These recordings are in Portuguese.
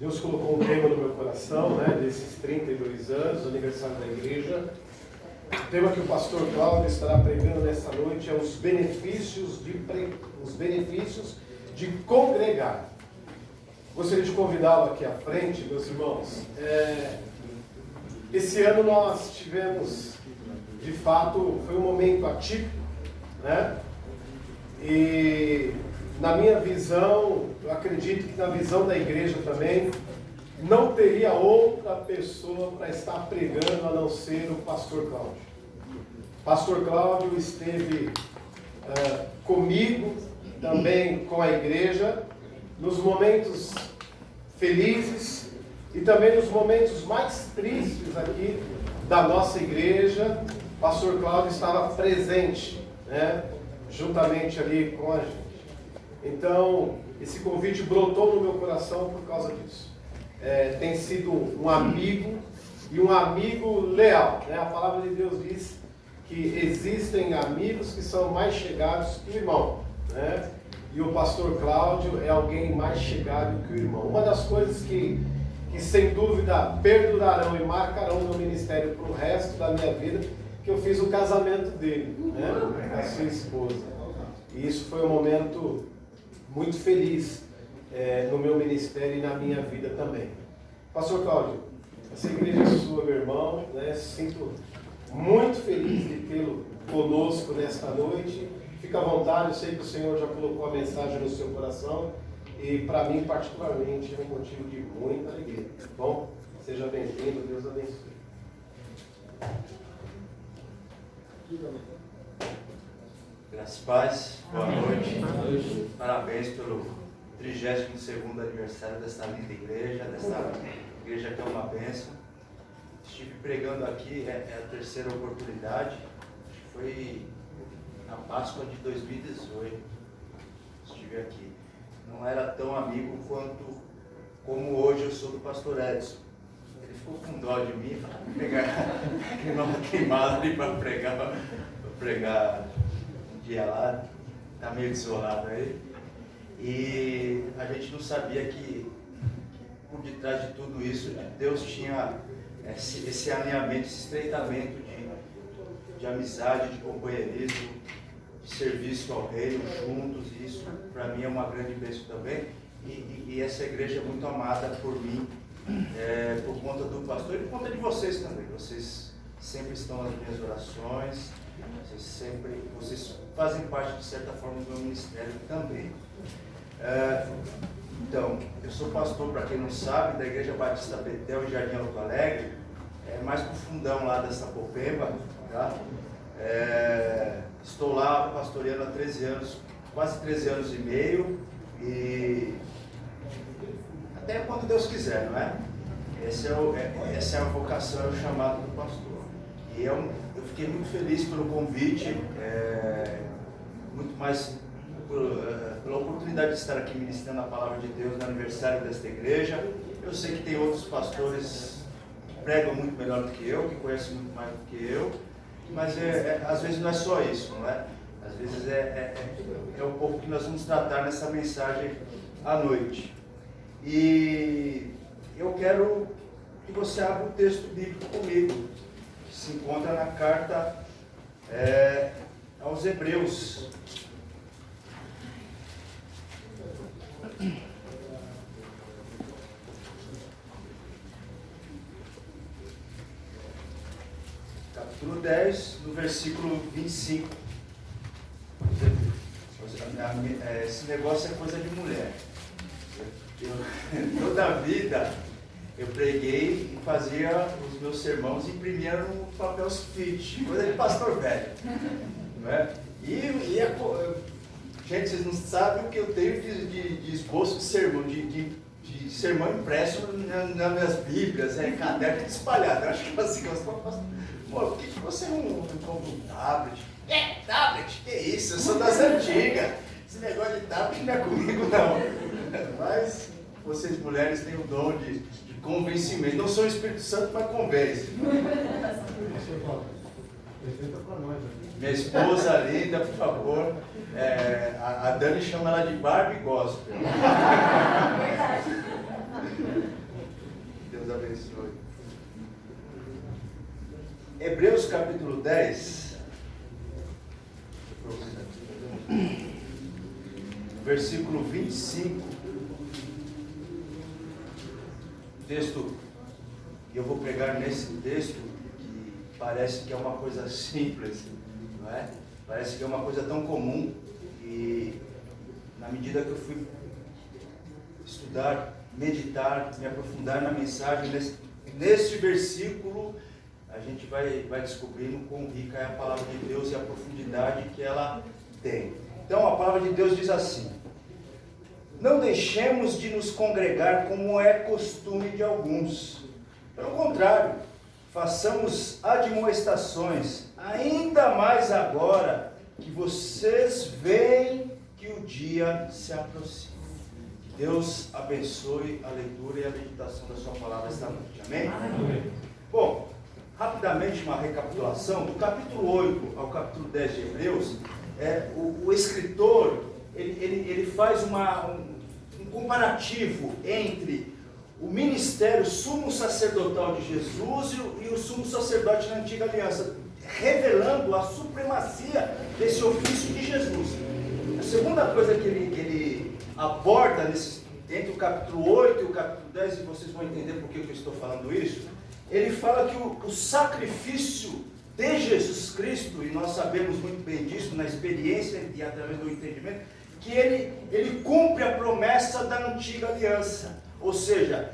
Deus colocou um tema no meu coração, né, desses 32 anos, aniversário da igreja. O tema que o pastor Cláudio estará pregando nesta noite é os benefícios de congregar. Gostaria de convidá-lo aqui à frente, meus irmãos. Esse ano nós tivemos, de fato, foi um momento atípico, né? E na minha visão, eu acredito que na visão da igreja também, não teria outra pessoa para estar pregando a não ser o pastor Cláudio. Pastor Cláudio esteve comigo, também com a igreja, nos momentos felizes e também nos momentos mais tristes aqui da nossa igreja. Pastor Cláudio estava presente, né, juntamente ali com a gente. Então, esse convite brotou no meu coração por causa disso. Tem sido um amigo e um amigo leal, né? A palavra de Deus diz que existem amigos que são mais chegados que o irmão, né? E o pastor Cláudio é alguém mais chegado que o irmão. Uma das coisas que sem dúvida perdurarão e marcarão meu ministério para o resto da minha vida, que eu fiz o casamento dele, né? Com a sua esposa. E isso foi um momento muito feliz no meu ministério e na minha vida também. Pastor Cláudio, essa igreja é sua, meu irmão, né? Sinto muito feliz de tê-lo conosco nesta noite. Fica à vontade, eu sei que o Senhor já colocou a mensagem no seu coração e para mim particularmente é um motivo de muita alegria. Bom, seja bem-vindo, Deus abençoe. Graças a paz, boa noite. Parabéns pelo 32º aniversário dessa linda igreja, dessa igreja que é uma bênção. Estive pregando aqui, é a terceira oportunidade, acho que foi na Páscoa de 2018, estive aqui. Não era tão amigo como hoje eu sou do pastor Edson. Ele ficou com dó de mim, para pegar uma queimada ali para pregar um dia lá, tá meio desolado aí. E a gente não sabia que por detrás de tudo isso, Deus tinha esse alinhamento, esse estreitamento de amizade, de companheirismo, de serviço ao reino juntos. E isso para mim é uma grande bênção também. E essa igreja é muito amada por mim, por conta do pastor e por conta de vocês também. Vocês sempre estão nas minhas orações, vocês fazem parte de certa forma do meu ministério também. Então, eu sou pastor, para quem não sabe, da Igreja Batista Betel, em Jardim Alto Alegre, mais pro fundão lá da Sapopemba, tá? Estou lá pastoreando há 13 anos, quase 13 anos e meio, e até quando Deus quiser, não é? Essa é a vocação, é o chamado do pastor. E eu fiquei muito feliz pelo convite, muito mais pela oportunidade de estar aqui ministrando a palavra de Deus no aniversário desta igreja. Eu sei que tem outros pastores que pregam muito melhor do que eu, que conhecem muito mais do que eu, mas às vezes não é só isso, não é? Às vezes é um pouco que nós vamos tratar nessa mensagem à noite. E eu quero que você abra o texto bíblico comigo, que se encontra na carta aos Hebreus. Capítulo 10, no versículo 25. Esse negócio é coisa de mulher. Toda a vida eu preguei e fazia os meus sermãos, imprimia no papel sulfite, coisa de pastor velho. Não é? Gente, vocês não sabem o que eu tenho de esboço de sermão, de sermão impresso nas minhas bíblias, caderno espalhado. Eu acho que assim, por que você não compra um tablet? Tablet? Que isso? Eu sou das antigas. Esse negócio de tablet não é comigo, não. Mas vocês mulheres têm o dom de convencimento. Não sou o Espírito Santo, mas convence. Minha esposa linda, por favor. A Dani chama ela de Barbie Gospel. Hebreus capítulo 10, versículo 25, texto, e eu vou pregar nesse texto, que parece que é uma coisa simples, não é? Parece que é uma coisa tão comum, e na medida que eu fui estudar, meditar, me aprofundar na mensagem, neste versículo, a gente vai descobrindo quão rica é a palavra de Deus e a profundidade que ela tem. Então a palavra de Deus diz assim: não deixemos de nos congregar como é costume de alguns. Pelo contrário, façamos admoestações, ainda mais agora que vocês veem que o dia se aproxima. Que Deus abençoe a leitura e a meditação da sua palavra esta noite. Amém? Amém. Bom, rapidamente uma recapitulação. Do capítulo 8 ao capítulo 10 de Hebreus, o escritor ele faz um comparativo entre o ministério sumo sacerdotal de Jesus e o sumo sacerdote na antiga aliança, revelando a supremacia desse ofício de Jesus. A segunda coisa que ele aborda entre o capítulo 8 e o capítulo 10, e vocês vão entender por que eu estou falando isso, ele fala que o sacrifício de Jesus Cristo, e nós sabemos muito bem disso na experiência e através do entendimento, que ele cumpre a promessa da antiga aliança. Ou seja,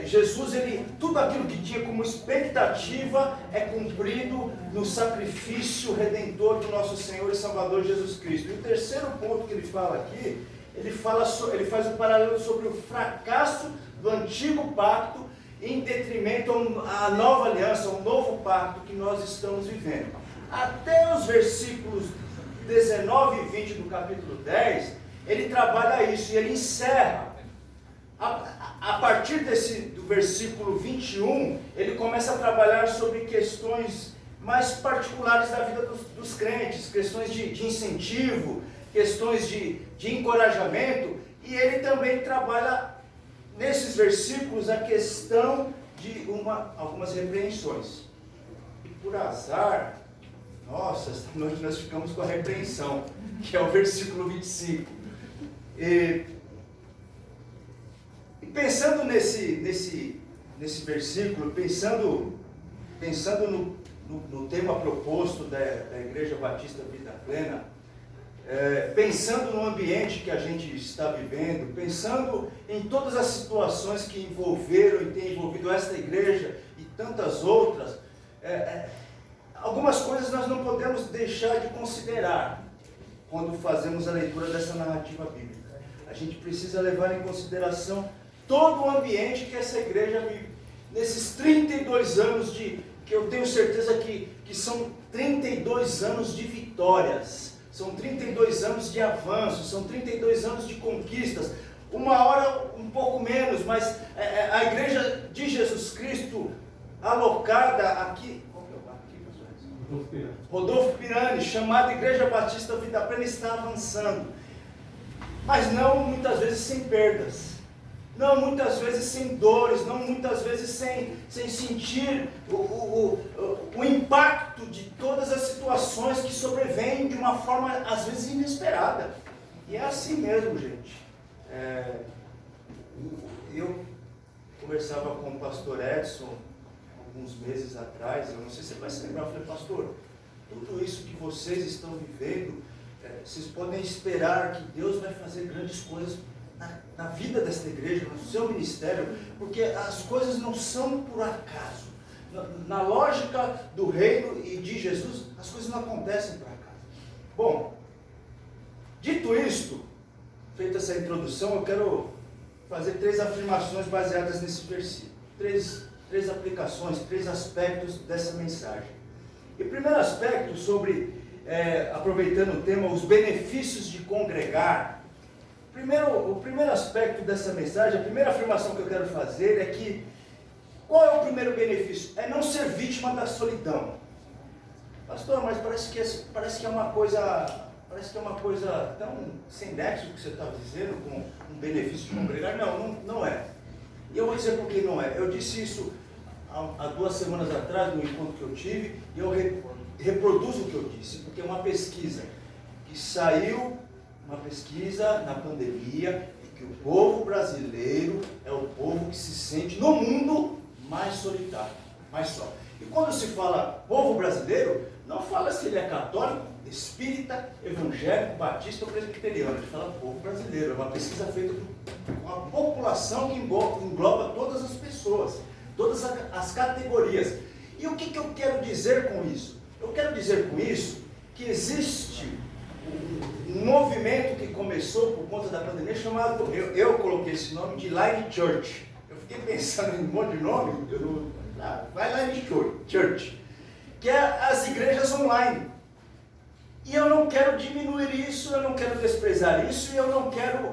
Jesus, tudo aquilo que tinha como expectativa é cumprido no sacrifício redentor do nosso Senhor e Salvador Jesus Cristo. E o terceiro ponto que ele fala aqui, ele faz um paralelo sobre o fracasso do antigo pacto em detrimento à nova aliança, ao novo pacto que nós estamos vivendo. Até os versículos 19 e 20 do capítulo 10, ele trabalha isso e ele encerra. A partir do versículo 21, ele começa a trabalhar sobre questões mais particulares da vida dos crentes, questões de incentivo, questões de encorajamento, e ele também trabalha nesses versículos a questão de algumas repreensões. E por azar, nossa, esta noite nós ficamos com a repreensão, que é o versículo 25. E pensando nesse versículo, pensando no tema proposto da Igreja Batista Vida Plena, pensando no ambiente que a gente está vivendo, pensando em todas as situações que envolveram e têm envolvido esta igreja e tantas outras, algumas coisas nós não podemos deixar de considerar quando fazemos a leitura dessa narrativa bíblica. A gente precisa levar em consideração todo o ambiente que essa igreja vive. Nesses 32 anos que eu tenho certeza que são 32 anos de vitórias, são 32 anos de avanço, são 32 anos de conquistas, uma hora um pouco menos, mas a igreja de Jesus Cristo alocada aqui, Rodolfo Pirani, chamada Igreja Batista Vida Plena, está avançando, mas não muitas vezes sem perdas, não muitas vezes sem dores, não muitas vezes sem sentir o impacto de todas as situações que sobrevêm de uma forma às vezes inesperada. E é assim mesmo, gente. Eu conversava com o pastor Edson alguns meses atrás, eu não sei se você vai se lembrar, eu falei: pastor, tudo isso que vocês estão vivendo, vocês podem esperar que Deus vai fazer grandes coisas na vida desta igreja, no seu ministério, porque as coisas não são por acaso. Na lógica do reino e de Jesus, as coisas não acontecem por acaso. Bom, dito isto, feita essa introdução, eu quero fazer 3 afirmações baseadas nesse versículo. 3 aplicações, 3 aspectos dessa mensagem. E o primeiro aspecto sobre, aproveitando o tema, os benefícios de congregar. O primeiro aspecto dessa mensagem, a primeira afirmação que eu quero fazer é que, qual é o primeiro benefício? É não ser vítima da solidão. Pastor, mas parece que é uma coisa tão sem nexo que você está dizendo, com um benefício de congregar. Não é. E eu vou dizer por que não é. Eu disse isso há 2 semanas atrás, no encontro que eu tive, e eu reproduzo o que eu disse, porque é uma pesquisa que saiu, uma pesquisa na pandemia, que o povo brasileiro é o povo que se sente no mundo mais solitário, mais só. E quando se fala povo brasileiro, não fala se ele é católico, espírita, evangélico, batista ou presbiteriano. A gente fala povo brasileiro. É uma pesquisa feita com a população que engloba todas as pessoas, todas as categorias. E o que eu quero dizer com isso? Eu quero dizer com isso que existe um movimento que começou por conta da pandemia chamado, eu coloquei esse nome de Live Church. Eu fiquei pensando em um monte de nome, vai Live Church, que é as igrejas online. E eu não quero diminuir isso, eu não quero desprezar isso, e eu não quero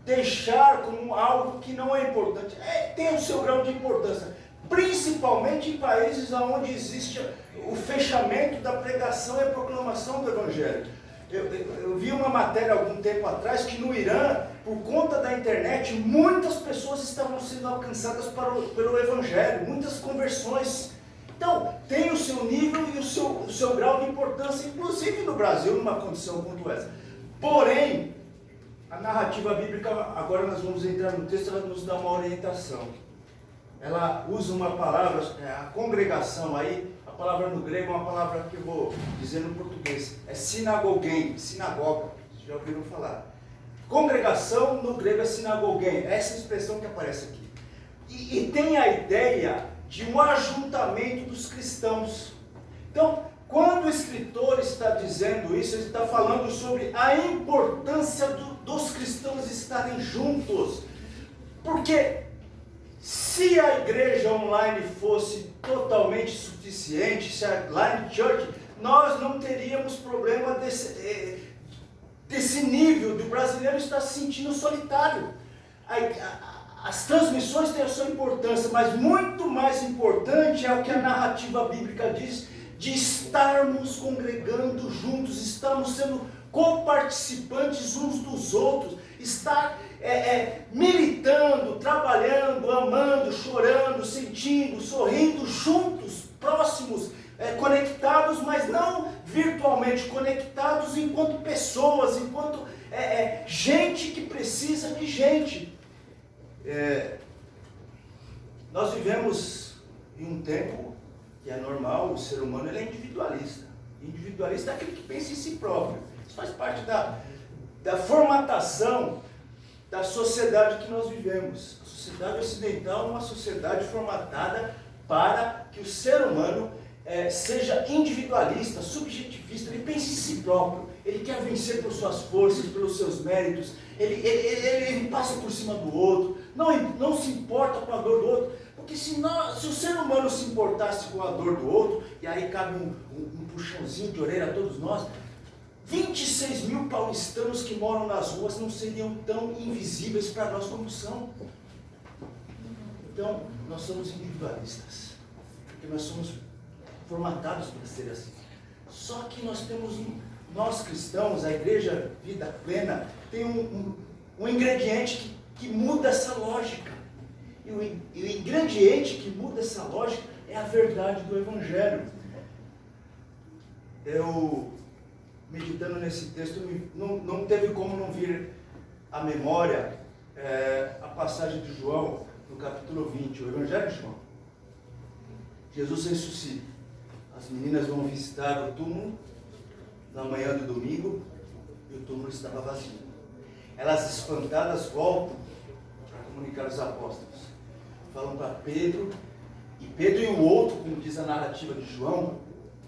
deixar como algo que não é importante. Tem o seu grau de importância, principalmente em países onde existe o fechamento da pregação e a proclamação do Evangelho. Eu vi uma matéria algum tempo atrás que no Irã, por conta da internet, muitas pessoas estavam sendo alcançadas pelo Evangelho, muitas conversões. Então, tem o seu nível e o seu grau de importância, inclusive no Brasil, numa condição como essa. Porém, a narrativa bíblica, agora nós vamos entrar no texto, ela nos dá uma orientação. Ela usa uma palavra, a congregação aí, a palavra no grego é uma palavra que eu vou dizer no português, é sinagoguém, sinagoga, vocês já ouviram falar. Congregação no grego é sinagoguém, essa expressão que aparece aqui. E tem a ideia de um ajuntamento dos cristãos. Então, quando o escritor está dizendo isso, ele está falando sobre a importância dos cristãos estarem juntos. Porque se a igreja online fosse totalmente suficiente, se a Live Church, nós não teríamos problema desse nível do brasileiro estar se sentindo solitário. As transmissões têm a sua importância, mas muito mais importante é o que a narrativa bíblica diz, de estarmos congregando juntos, estamos sendo coparticipantes uns dos outros, estar militando, trabalhando, amando, chorando, sentindo, sorrindo, juntos, próximos, conectados, mas não virtualmente, conectados enquanto pessoas, enquanto gente que precisa de gente. Nós vivemos em um tempo que é normal, o ser humano ele é individualista. Individualista é aquele que pensa em si próprio. Isso faz parte da formatação da sociedade que nós vivemos. A sociedade ocidental é uma sociedade formatada para que o ser humano seja individualista, subjetivista, ele pensa em si próprio, ele quer vencer por suas forças, pelos seus méritos, ele passa por cima do outro, não se importa com a dor do outro, porque se o ser humano se importasse com a dor do outro, e aí cabe um puxãozinho de orelha a todos nós, 26 mil paulistanos que moram nas ruas não seriam tão invisíveis para nós como são. Então, nós somos individualistas, porque nós somos formatados para ser assim. Só que nós cristãos, a Igreja Vida Plena, tem um ingrediente que muda essa lógica. E o ingrediente que muda essa lógica é a verdade do Evangelho. Eu, meditando nesse texto, não teve como não vir à memória a passagem de João, no capítulo 20, o Evangelho de João. Jesus ressuscita. As meninas vão visitar o túmulo na manhã do domingo e o túmulo estava vazio. Elas, espantadas, voltam para comunicar aos apóstolos. Falam para Pedro, e Pedro e o outro, como diz a narrativa de João,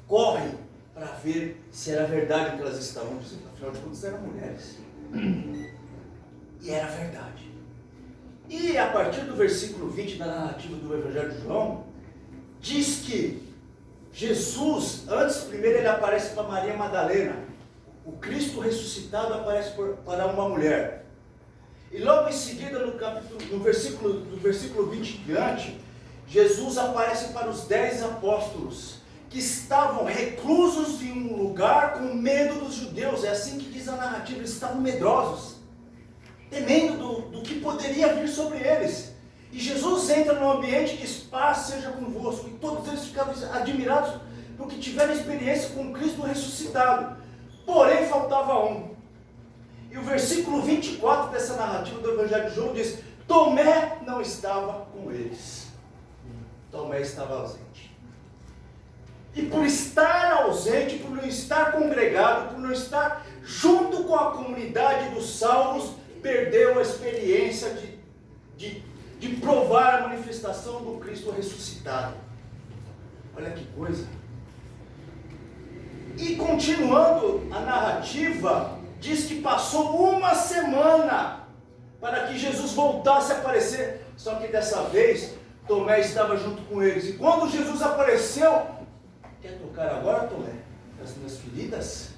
correm para ver se era verdade o que elas estavam dizendo. Afinal de contas, eram mulheres. E era verdade. E a partir do versículo 20 da narrativa do Evangelho de João, diz que Jesus, primeiro ele aparece para Maria Madalena. O Cristo ressuscitado aparece para uma mulher. E logo em seguida, do versículo 20 em diante, Jesus aparece para os 10 apóstolos, que estavam reclusos em um lugar com medo dos judeus. É assim que diz a narrativa, eles estavam medrosos, temendo do que poderia vir sobre eles. E Jesus entra no ambiente e diz, paz seja convosco. E todos eles ficavam admirados porque tiveram experiência com Cristo ressuscitado. Porém, faltava um. E o versículo 24 dessa narrativa do Evangelho de João diz, Tomé não estava com eles. Tomé estava ausente. E por estar ausente, por não estar congregado, por não estar junto com a comunidade dos salvos, perdeu a experiência de provar a manifestação do Cristo ressuscitado. Olha que coisa. E continuando a narrativa, diz que passou uma semana para que Jesus voltasse a aparecer, só que dessa vez Tomé estava junto com eles. E quando Jesus apareceu, quer tocar agora, Tomé, nas minhas feridas?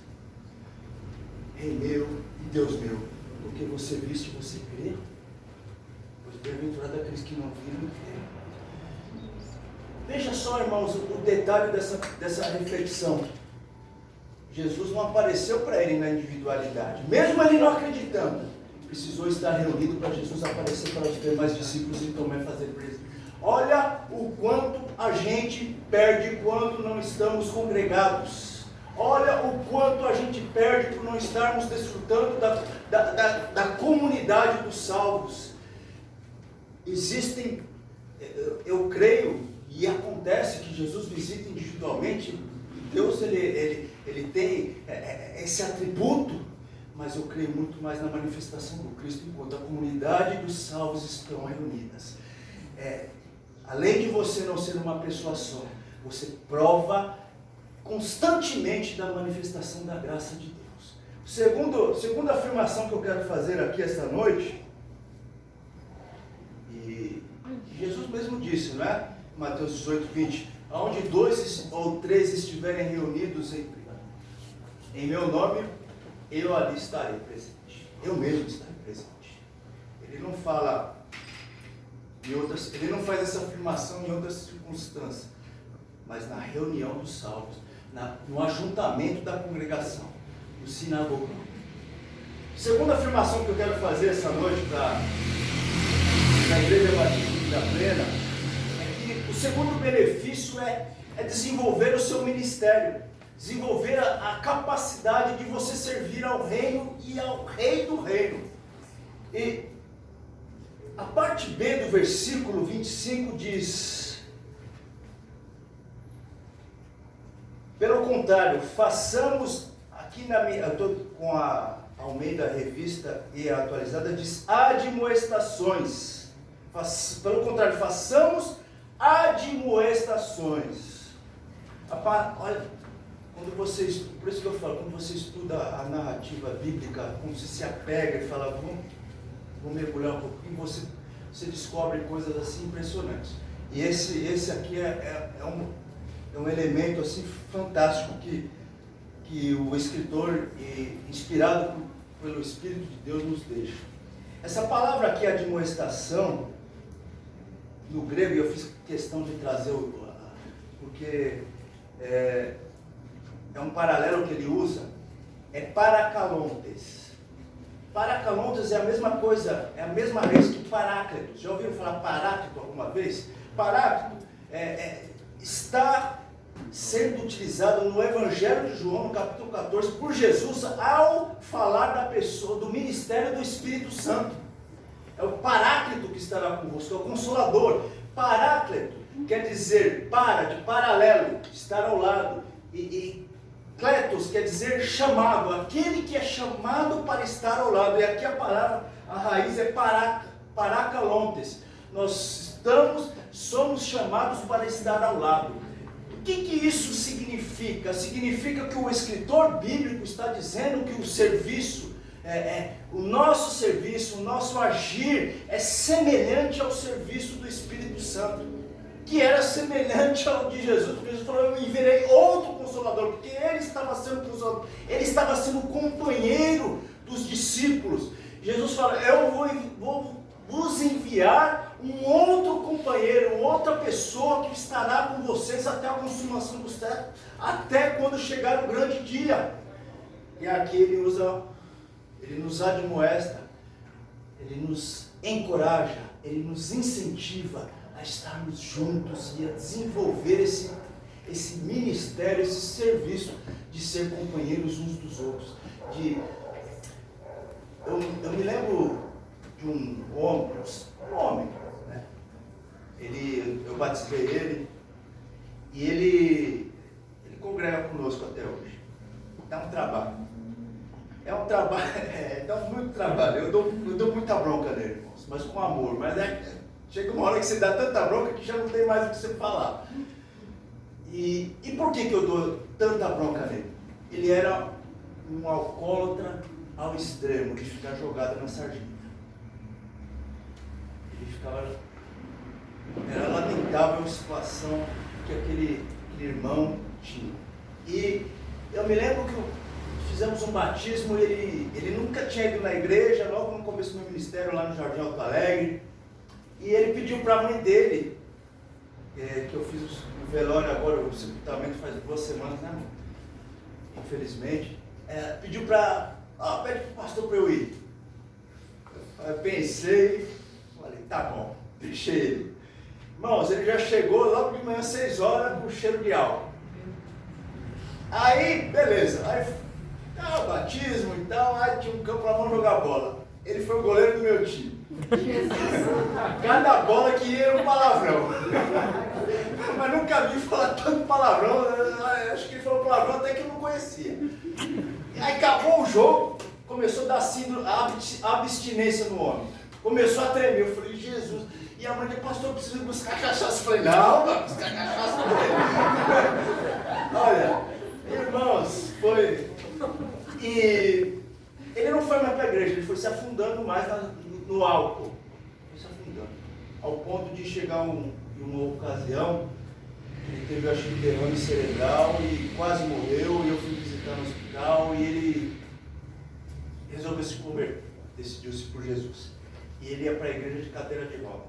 Rei meu e Deus meu, porque você viste, você crê? Pois bem-aventurado aqueles que não viram e creram. Veja só, irmãos, o detalhe dessa reflexão. Jesus não apareceu para ele na individualidade, mesmo ele não acreditando, precisou estar reunido para Jesus aparecer para os demais discípulos e Tomé fazer preso. Olha o quanto a gente perde quando não estamos congregados. Olha o quanto a gente perde por não estarmos desfrutando da comunidade dos salvos. Existem, eu creio, e acontece que Jesus visita individualmente. Deus ele tem esse atributo, mas eu creio muito mais na manifestação do Cristo enquanto a comunidade dos salvos estão reunidas. Além de você não ser uma pessoa só, você prova constantemente da manifestação da graça de Deus. Segunda afirmação que eu quero fazer aqui esta noite, e Jesus mesmo disse, não é? Mateus 18, 20, onde 2 ou 3 estiverem reunidos em meu nome, eu ali estarei presente. Eu mesmo estarei presente. Ele não fala ele não faz essa afirmação em outras circunstâncias, mas na reunião dos salvos, no ajuntamento da congregação, no sinagogão. Segunda afirmação que eu quero fazer essa noite na Igreja Batista Vida Plena, é que o segundo benefício é desenvolver o seu ministério, desenvolver a capacidade de você servir ao reino e ao rei do reino. E a parte B do versículo 25 diz, pelo contrário, façamos, aqui eu estou com a Almeida Revista e a atualizada, diz admoestações. Pelo contrário, façamos admoestações. Olha, por isso que eu falo, quando você estuda a narrativa bíblica, quando você se apega e fala, vou mergulhar um pouquinho, você descobre coisas assim impressionantes. E esse aqui é um elemento assim fantástico que o escritor, inspirado pelo Espírito de Deus, nos deixa. Essa palavra aqui, admoestação, no grego, eu fiz questão de trazer, porque é um paralelo que ele usa, é parakalontes. Parakalontes é a mesma coisa, é a mesma raiz que paráclito. Já ouviram falar paráclito alguma vez? Paráclito está sendo utilizado no Evangelho de João, no capítulo 14, por Jesus, ao falar da pessoa, do ministério do Espírito Santo. É o paráclito que estará convosco, é o consolador. Paráclito quer dizer de paralelo, estar ao lado. E kletos quer dizer chamado, aquele que é chamado para estar ao lado. E aqui a raiz é parakalontes. Nós somos chamados para estar ao lado. O que isso significa? Significa que o escritor bíblico está dizendo que o serviço, o nosso serviço, o nosso agir é semelhante ao serviço do Espírito Santo, que era semelhante ao de Jesus, porque Jesus falou, eu enviarei outro Consolador, porque ele estava sendo Consolador, ele estava sendo companheiro dos discípulos. Jesus fala, eu vou vos enviar um outro companheiro, outra pessoa que estará com vocês até a consumação dos séculos, até quando chegar o grande dia. E aqui ele nos admoesta, Ele nos encoraja, Ele nos incentiva a estarmos juntos e a desenvolver esse ministério, esse serviço de ser companheiros uns dos outros. Eu me lembro de um homem, né? Eu batizei ele e ele congrega conosco até hoje. Dá um trabalho. É um trabalho, dá muito trabalho. Eu dou muita bronca nele, irmãos, mas com amor. Mas chega uma hora que você dá tanta bronca que já não tem mais o que você falar. E por que eu dou tanta bronca nele? Ele era um alcoólatra ao extremo de ficar jogado na sardinha. Era lamentável a situação que aquele irmão tinha. E eu me lembro que fizemos um batismo, ele nunca tinha ido na igreja, logo no começo do meu ministério lá no Jardim Alto Alegre, e ele pediu para a mãe dele, que eu fiz o velório agora, o sepultamento faz 2 semanas, né, infelizmente, pediu pede para o pastor para eu ir. Eu pensei, falei, tá bom, deixei ele. Irmãos, ele já chegou logo de manhã, 6 horas, com cheiro de álcool. Aí, beleza, o batismo e tal, aí tinha um campo lá, vamos jogar bola. Ele foi o goleiro do meu time. Cada bola que ia era um palavrão. Mas nunca vi falar tanto palavrão, acho que ele falou palavrão até que eu não conhecia. Aí acabou o jogo, começou a dar síndrome, abstinência no homem. Começou a tremer, eu falei, Jesus. E a mãe disse, pastor, eu preciso buscar cachaça. Eu falei, não, vai buscar cachaça dele. Olha, irmãos, foi. E ele não foi mais para a igreja, ele foi se afundando mais no álcool. Foi se afundando. Ao ponto de chegar em uma ocasião, ele teve, acho que, um derrame cerebral e quase morreu. E eu fui visitar no hospital e ele resolveu se converter, decidiu-se por Jesus. E ele ia para a igreja de cadeira de roda.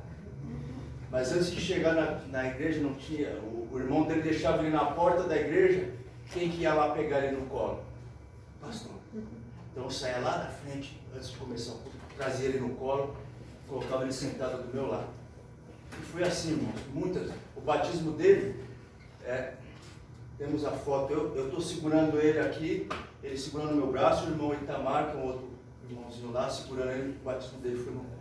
Mas antes de chegar na igreja, não tinha. O irmão dele deixava ele na porta da igreja. Quem que ia lá pegar ele no colo? Pastor. Então eu saía lá da frente, antes de começar o culto, trazia ele no colo, colocava ele sentado do meu lado. E foi assim, irmãos. O batismo dele, temos a foto, eu estou segurando ele aqui, ele segurando meu braço, o irmão Itamar, com outro irmãozinho lá, segurando ele, o batismo dele foi no colo.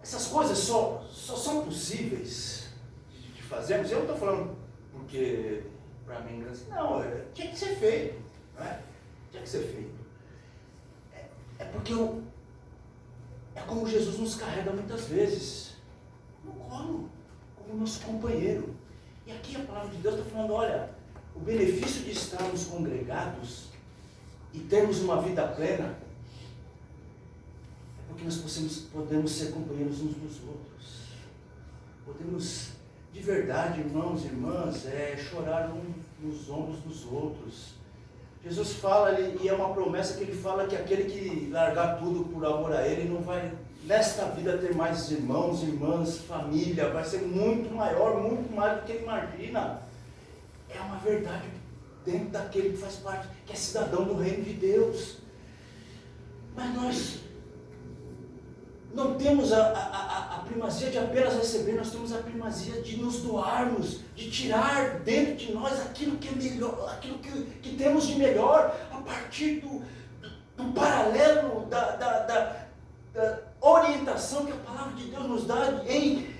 Essas coisas só são possíveis de fazermos. Eu não estou falando porque para mim, não, tinha que ser feito, não é? Tinha que ser feito. Porque é como Jesus nos carrega muitas vezes, no colo, como nosso companheiro. E aqui a palavra de Deus está falando, olha, o benefício de estarmos congregados e termos uma vida plena, porque nós podemos ser companheiros uns dos outros. Podemos, de verdade, irmãos e irmãs, chorar nos ombros dos outros. Jesus fala, e é uma promessa que ele fala, que aquele que largar tudo por amor a ele, não vai, nesta vida, ter mais irmãos, irmãs, família, vai ser muito maior, muito mais do que ele imagina. É uma verdade dentro daquele que faz parte, que é cidadão do reino de Deus. Mas nós não temos a primazia de apenas receber, nós temos a primazia de nos doarmos, de tirar dentro de nós aquilo que é melhor, aquilo que temos de melhor, a partir do paralelo, da orientação que a palavra de Deus nos dá em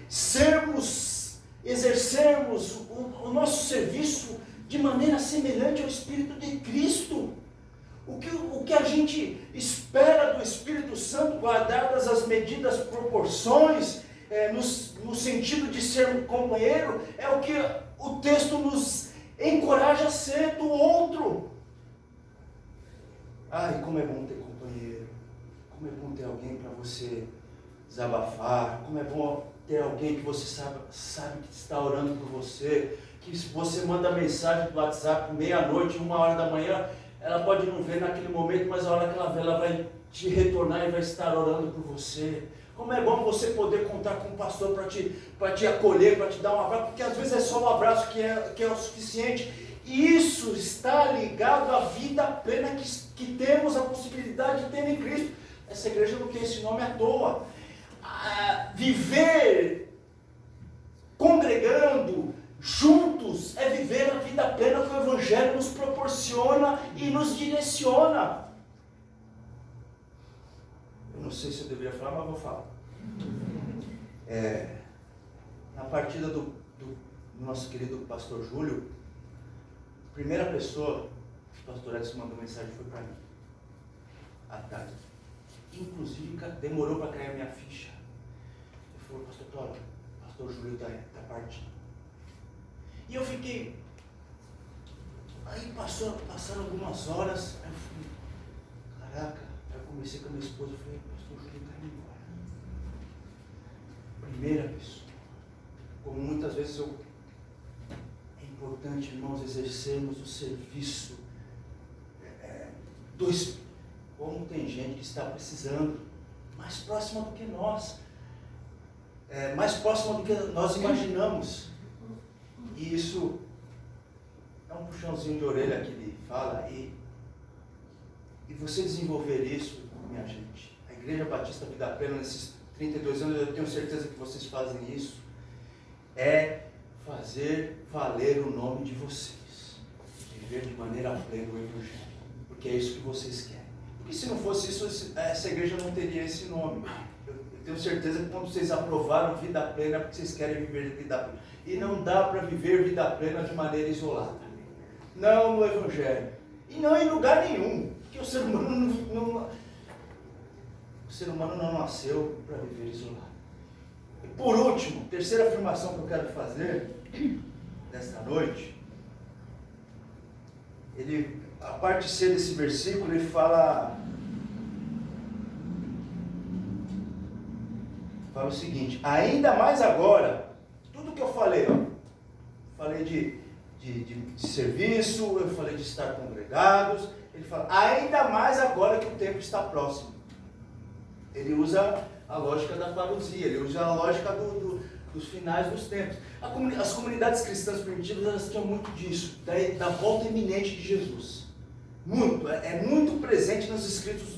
exercermos o nosso serviço de maneira semelhante ao Espírito de Cristo. O que a gente espera do Espírito Santo, guardadas as medidas proporções, no sentido de ser um companheiro, é o que o texto nos encoraja a ser do outro. Ai, como é bom ter companheiro, como é bom ter alguém para você desabafar, como é bom ter alguém que você sabe que está orando por você, que se você manda mensagem no WhatsApp, meia-noite, 1h da manhã, ela pode não ver naquele momento, mas a hora que ela vê, ela vai te retornar e vai estar orando por você. Como é bom você poder contar com o pastor para te acolher, para te dar um abraço, porque às vezes é só um abraço que é o suficiente. E isso está ligado à vida plena que temos a possibilidade de ter em Cristo. Essa igreja não tem esse nome à toa. Viver congregando juntos é viver a vida plena que o Evangelho nos proporciona e nos direciona. Eu não sei se eu deveria falar, mas vou falar. Na partida do nosso querido pastor Júlio, a primeira pessoa, o pastor Edson mandou mensagem, foi para mim, à tarde. Inclusive, demorou para cair a minha ficha. Ele falou: pastor Cláudio, o pastor Júlio está partindo. E eu fiquei. Aí passaram algumas horas, aí eu falei: caraca. Aí eu comecei com a minha esposa, eu falei: pastor Júlio está indo embora. Primeira pessoa. Como muitas vezes é importante, irmãos, exercermos o serviço do Espírito. Como tem gente que está precisando, mais próxima do que nós, mais próxima do que nós imaginamos. E isso é um puxãozinho de orelha que ele fala, e você desenvolver isso, minha gente. A Igreja Batista Vida Plena, nesses 32 anos, eu tenho certeza que vocês fazem isso, é fazer valer o nome de vocês, viver de maneira plena o Evangelho, porque é isso que vocês querem. Porque se não fosse isso, essa igreja não teria esse nome. Eu tenho certeza que quando vocês aprovaram vida plena, é porque vocês querem viver vida plena. E não dá para viver vida plena de maneira isolada. Não no Evangelho. E não em lugar nenhum. Porque o ser humano não nasceu para viver isolado. E por último, terceira afirmação que eu quero fazer nesta noite, a parte C desse versículo, ele fala o seguinte: ainda mais agora, tudo que eu falei, falei de serviço, eu falei de estar congregados, ele fala, ainda mais agora que o tempo está próximo. Ele usa a lógica da parousia, ele usa a lógica dos finais dos tempos. As comunidades cristãs primitivas, elas tinham muito disso, da volta iminente de Jesus. Muito, é muito presente nos escritos,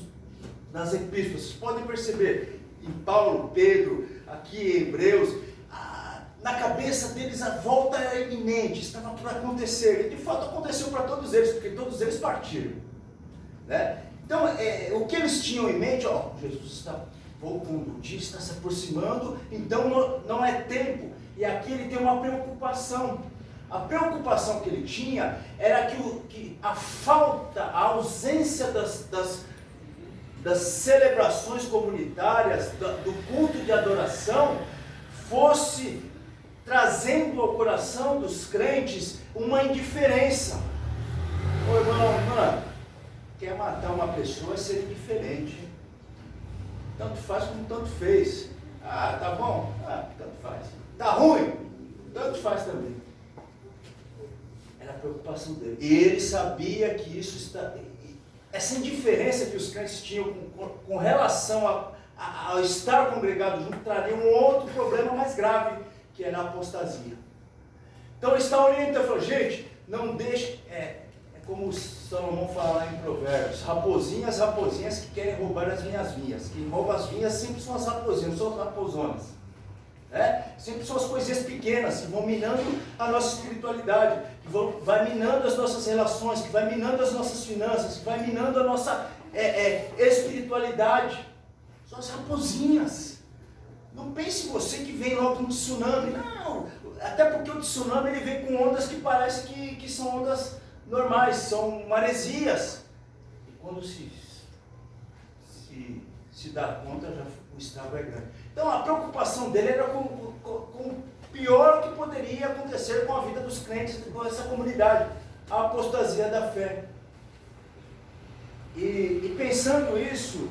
nas epístolas. Vocês podem perceber, em Paulo, Pedro, aqui em Hebreus, na cabeça deles a volta era iminente, estava por acontecer. E de fato aconteceu para todos eles, porque todos eles partiram. Né? Então, o que eles tinham em mente, Jesus está voltando, o dia está se aproximando, então não é tempo. E aqui ele tem uma preocupação. A preocupação que ele tinha era que a falta, a ausência das celebrações comunitárias, do culto de adoração, fosse trazendo ao coração dos crentes uma indiferença. Ô irmão, quer matar uma pessoa é ser indiferente. Tanto faz como tanto fez. Tá bom? Tanto faz. Tá ruim? Tanto faz também. Era a preocupação dele. E ele sabia que essa indiferença que os crentes tinham com relação ao estar congregado junto, traria um outro problema mais grave, que era a apostasia. Então ele está orientando, falou, gente, não deixe, como o Salomão fala lá em Provérbios, raposinhas que querem roubar as minhas vinhas. Quem rouba as vinhas sempre são as raposinhas, não são as raposonas. Sempre são as coisinhas pequenas que vão minando a nossa espiritualidade, que vai minando as nossas relações, que vai minando as nossas finanças, que vai minando a nossa espiritualidade. São as raposinhas. Não pense você que vem logo um tsunami. Não, até porque o tsunami ele vem com ondas que parece que são ondas normais, são maresias. E quando se dá conta, o estrago é grande. Então a preocupação dele era com o pior que poderia acontecer com a vida dos crentes, com essa comunidade, a apostasia da fé. E pensando isso,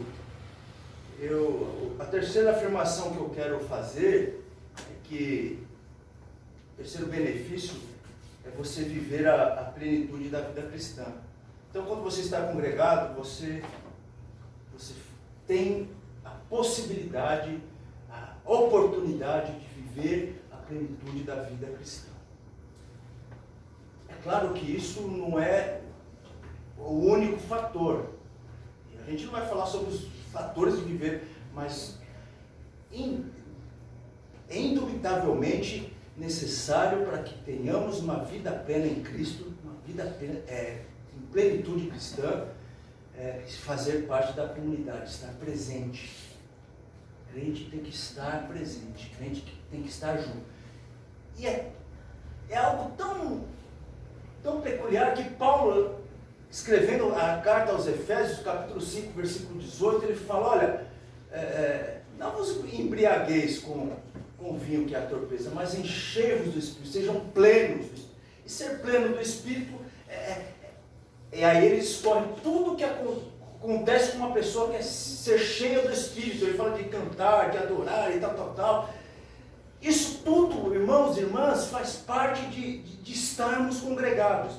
a terceira afirmação que eu quero fazer é que o terceiro benefício é você viver a plenitude da vida cristã. Então, quando você está congregado, você tem a possibilidade, a oportunidade de viver a plenitude da vida cristã. É claro que isso não é o único fator. A gente não vai falar sobre os fatores de viver, mas é indubitavelmente necessário para que tenhamos uma vida plena em Cristo, uma vida plena, em plenitude cristã, fazer parte da comunidade, estar presente. O crente tem que estar presente, o crente tem que estar junto. E é algo tão peculiar que Paulo, escrevendo a carta aos Efésios, capítulo 5, versículo 18, ele fala, olha, não vos embriagueis com vinho que é a torpeza, mas enchei-vos do Espírito, sejam plenos do Espírito. E ser pleno do Espírito, aí ele escolhe tudo que acontece com uma pessoa que quer ser cheia do Espírito. Ele fala de cantar, de adorar e tal. Isso tudo, irmãos e irmãs, faz parte de estarmos congregados.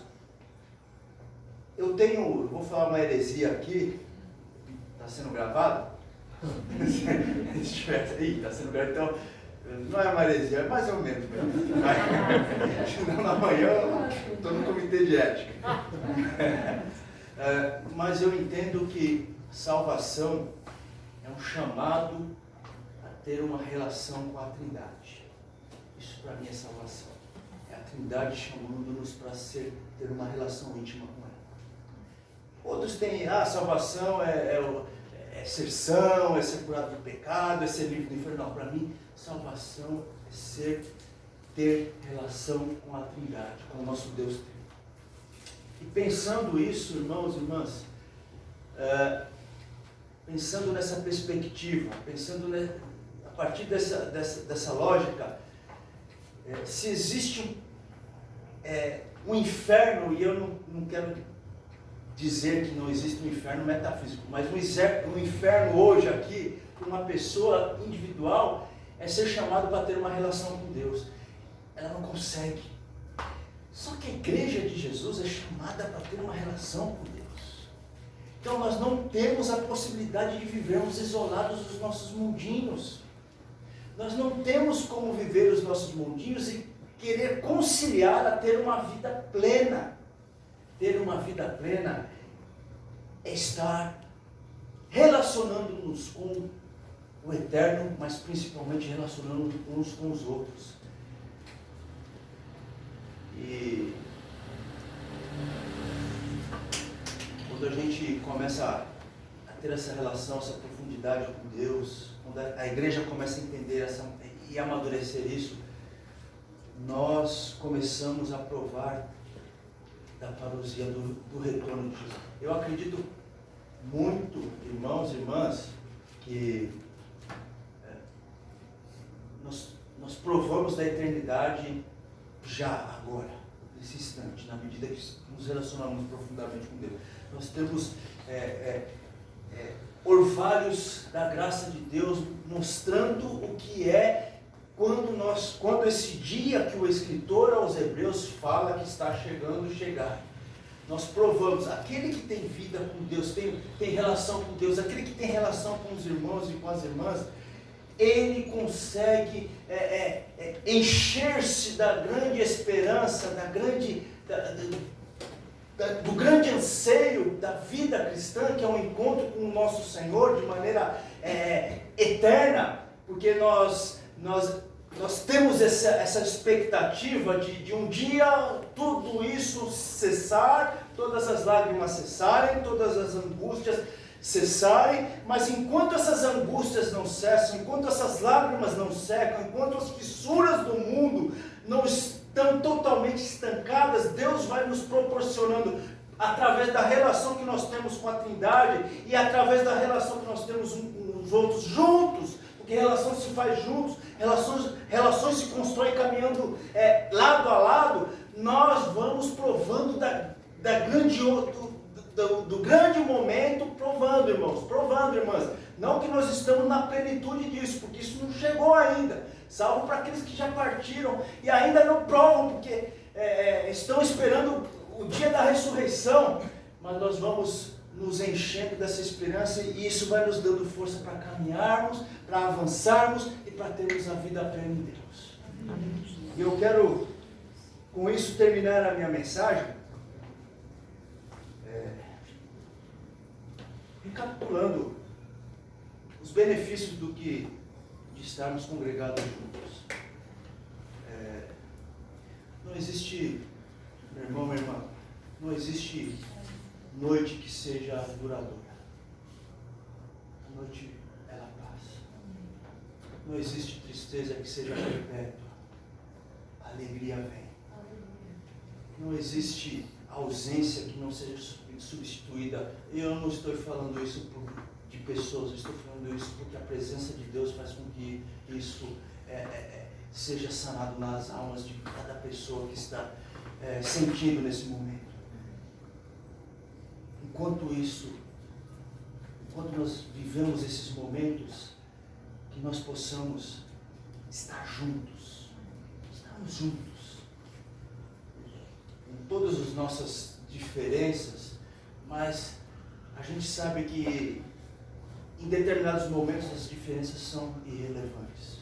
Vou falar uma heresia aqui, está sendo gravado? Está sendo gravado, então, não é uma heresia, é mais ou menos mesmo. Senão na manhã eu estou no comitê de ética. Mas eu entendo que salvação é um chamado a ter uma relação com a Trindade. Isso para mim é salvação. É a Trindade chamando-nos para ter uma relação íntima com ela. Outros têm, salvação é ser são, é ser curado do pecado, é ser livre do inferno. Não, para mim, salvação é ter relação com a Trindade, com o nosso Deus Trino. E pensando isso, irmãos e irmãs, pensando nessa perspectiva, pensando a partir dessa lógica, se existe um inferno, e eu não quero dizer que não existe um inferno metafísico, mas um inferno hoje aqui, para uma pessoa individual, é ser chamado para ter uma relação com Deus. Ela não consegue. Só que a igreja de Jesus é chamada para ter uma relação com Deus. Então nós não temos a possibilidade de vivermos isolados dos nossos mundinhos. Nós não temos como viver os nossos mundinhos e querer conciliar a ter uma vida plena. Ter uma vida plena é estar relacionando-nos com o eterno, mas principalmente relacionando-nos uns com os outros. E quando a gente começa a ter essa relação, essa profundidade com Deus, quando a igreja começa a entender e amadurecer isso, nós começamos a provar da parousia do retorno de Jesus. Eu acredito muito, irmãos e irmãs, que nós provamos da eternidade já, agora, nesse instante, na medida que nos relacionamos profundamente com Deus. Nós temos orvalhos da graça de Deus mostrando o que é quando esse dia que o escritor aos Hebreus fala que está chegando, chegar. Nós provamos, aquele que tem vida com Deus, tem relação com Deus, aquele que tem relação com os irmãos e com as irmãs, ele consegue encher-se da grande esperança, do grande anseio da vida cristã, que é um encontro com o nosso Senhor de maneira eterna, porque nós temos essa expectativa de um dia tudo isso cessar, todas as lágrimas cessarem, todas as angústias cessarem, mas enquanto essas angústias não cessam, enquanto essas lágrimas não secam, enquanto as fissuras do mundo não estão totalmente estancadas, Deus vai nos proporcionando, através da relação que nós temos com a Trindade e através da relação que nós temos uns com os outros juntos, porque relação se faz juntos, relações se constroem caminhando lado a lado, nós vamos provando do grande momento, provando, irmãs, não que nós estamos na plenitude disso, porque isso não chegou ainda, salvo para aqueles que já partiram e ainda não provam, porque estão esperando o dia da ressurreição, mas nós vamos nos enchendo dessa esperança e isso vai nos dando força para caminharmos, para avançarmos e para termos a vida plena em Deus. E eu quero, com isso, terminar a minha mensagem, recapitulando os benefícios de estarmos congregados juntos. Não existe, meu irmão, minha irmã, não existe noite que seja duradoura. A noite, ela passa. Não existe tristeza que seja perpétua. A alegria vem. Não existe ausência que não seja substituída. Eu não estou falando isso de pessoas, eu estou falando isso porque a presença de Deus faz com que isso seja sanado nas almas de cada pessoa que está sentindo nesse momento. Enquanto nós vivemos esses momentos, que nós possamos estar juntos, estarmos juntos, com todas as nossas diferenças, mas a gente sabe que em determinados momentos as diferenças são irrelevantes.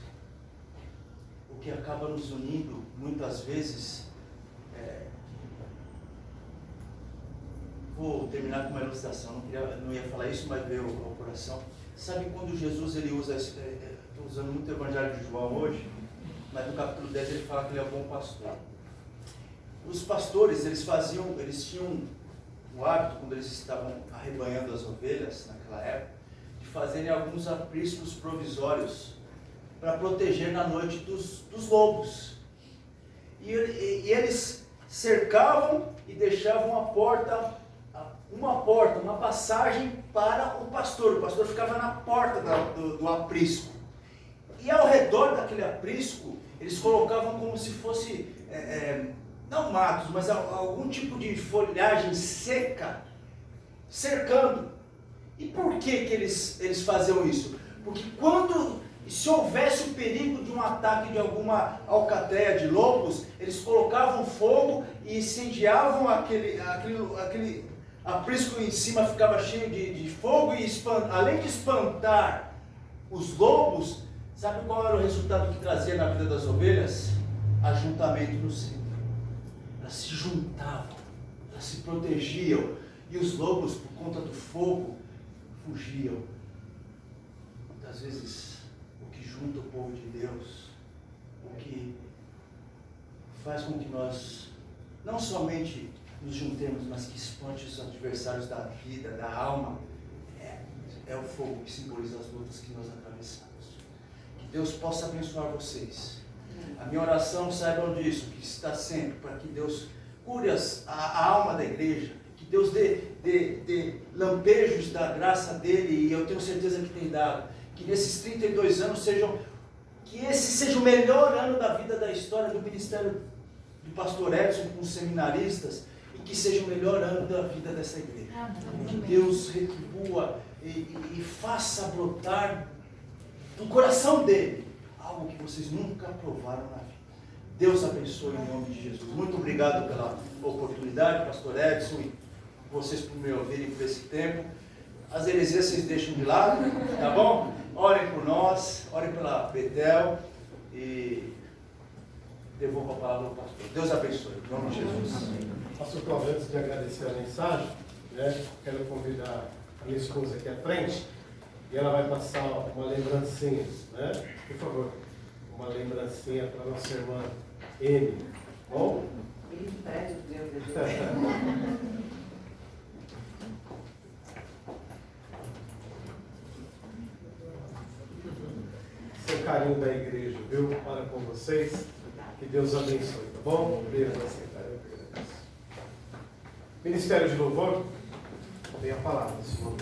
O que acaba nos unindo, muitas vezes, vou terminar com uma ilustração, não ia falar isso, mas veio ao coração. Sabe quando Jesus ele usa, estou usando muito o Evangelho de João hoje, mas no capítulo 10 ele fala que ele é o bom pastor. Os pastores, eles tinham o hábito, quando eles estavam arrebanhando as ovelhas, naquela época, de fazerem alguns apriscos provisórios para proteger na noite dos lobos. E eles cercavam e davam uma passagem para o pastor. O pastor ficava na porta do aprisco. E ao redor daquele aprisco, eles colocavam como se fosse, não matos, mas algum tipo de folhagem seca, cercando. E por que eles faziam isso? Porque se houvesse o perigo de um ataque de alguma alcateia de lobos, eles colocavam fogo e incendiavam aquele aprisco em cima, ficava cheio de fogo e além de espantar os lobos, sabe qual era o resultado que trazia na vida das ovelhas? Ajuntamento no centro. Elas se juntavam, elas se protegiam e os lobos, por conta do fogo, fugiam. Muitas vezes o que junta o povo de Deus, o que faz com que nós não somente nos juntemos, mas que espante os adversários da vida, da alma, é o fogo que simboliza as lutas que nós atravessamos. Que Deus possa abençoar vocês. A minha oração, saibam disso, que está sempre para que Deus cure a alma da igreja, que Deus dê lampejos da graça dele, e eu tenho certeza que tem dado. Que nesses 32 anos que esse seja o melhor ano da vida da história do ministério do pastor Edson com os seminaristas, e que seja o melhor ano da vida dessa igreja. Que Deus retribua e faça brotar do coração dele algo que vocês nunca provaram na vida. Deus abençoe em nome de Jesus. Muito obrigado pela oportunidade, pastor Edson, e vocês por me ouvirem por esse tempo. As heresias vocês deixam de lado, tá bom? Orem por nós, orem pela Betel e devolvam a palavra ao pastor. Deus abençoe, em nome de Jesus. Pastor Cláudio, antes de agradecer a mensagem, quero convidar a minha esposa aqui à frente e ela vai passar uma lembrancinha, por favor, uma lembrancinha para a nossa irmã Amy. Bom? Ele pede o Deus de Seu carinho da igreja, viu? Para com vocês. Que Deus abençoe, tá bom? Beijo, Ministério de Louvor, tem a palavra, Senhor.